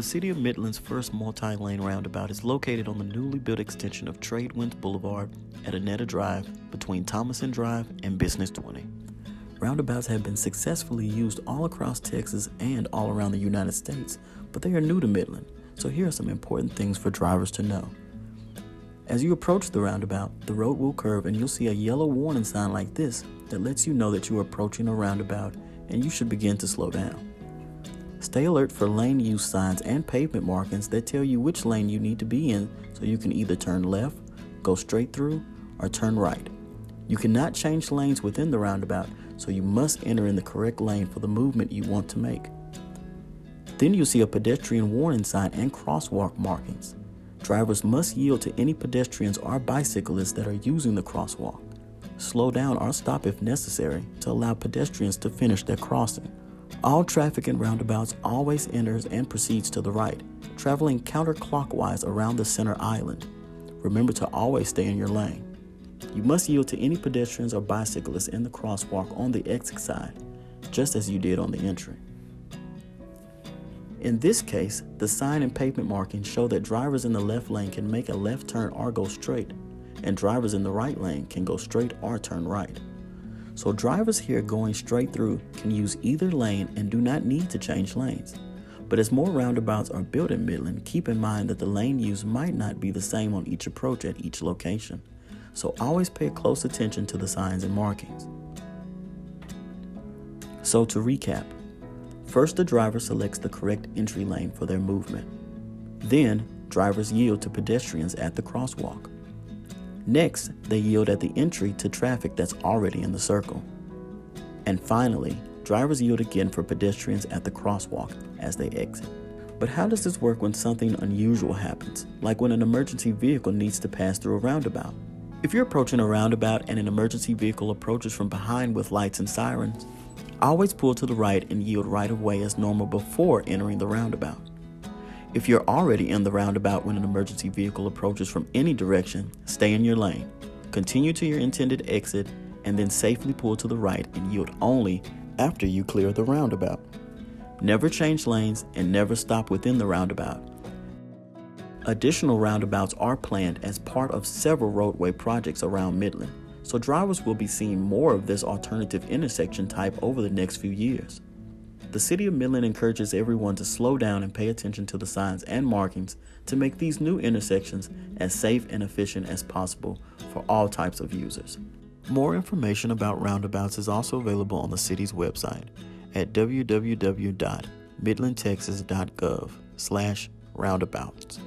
The City of Midland's first multi-lane roundabout is located on the newly built extension of Tradewinds Blvd at Anetta Drive between Thomason Drive and Business 20. Roundabouts have been successfully used all across Texas and all around the United States, but they are new to Midland, so here are some important things for drivers to know. As you approach the roundabout, the road will curve and you'll see a yellow warning sign like this that lets you know that you are approaching a roundabout and you should begin to slow down. Stay alert for lane use signs and pavement markings that tell you which lane you need to be in so you can either turn left, go straight through, or turn right. You cannot change lanes within the roundabout, so you must enter in the correct lane for the movement you want to make. Then you'll see a pedestrian warning sign and crosswalk markings. Drivers must yield to any pedestrians or bicyclists that are using the crosswalk. Slow down or stop if necessary to allow pedestrians to finish their crossing. All traffic in roundabouts always enters and proceeds to the right, traveling counterclockwise around the center island. Remember to always stay in your lane. You must yield to any pedestrians or bicyclists in the crosswalk on the exit side, just as you did on the entry. In this case, the sign and pavement markings show that drivers in the left lane can make a left turn or go straight, and drivers in the right lane can go straight or turn right. So drivers here going straight through can use either lane and do not need to change lanes. But as more roundabouts are built in Midland, keep in mind that the lane use might not be the same on each approach at each location. So always pay close attention to the signs and markings. So to recap, first the driver selects the correct entry lane for their movement. Then drivers yield to pedestrians at the crosswalk. Next, they yield at the entry to traffic that's already in the circle. And finally, drivers yield again for pedestrians at the crosswalk as they exit. But how does this work when something unusual happens, like when an emergency vehicle needs to pass through a roundabout? If you're approaching a roundabout and an emergency vehicle approaches from behind with lights and sirens, always pull to the right and yield right of way as normal before entering the roundabout. If you're already in the roundabout when an emergency vehicle approaches from any direction, stay in your lane. Continue to your intended exit and then safely pull to the right and yield only after you clear the roundabout. Never change lanes and never stop within the roundabout. Additional roundabouts are planned as part of several roadway projects around Midland, so drivers will be seeing more of this alternative intersection type over the next few years. The City of Midland encourages everyone to slow down and pay attention to the signs and markings to make these new intersections as safe and efficient as possible for all types of users. More information about roundabouts is also available on the city's website at www.midlandtexas.gov/roundabouts.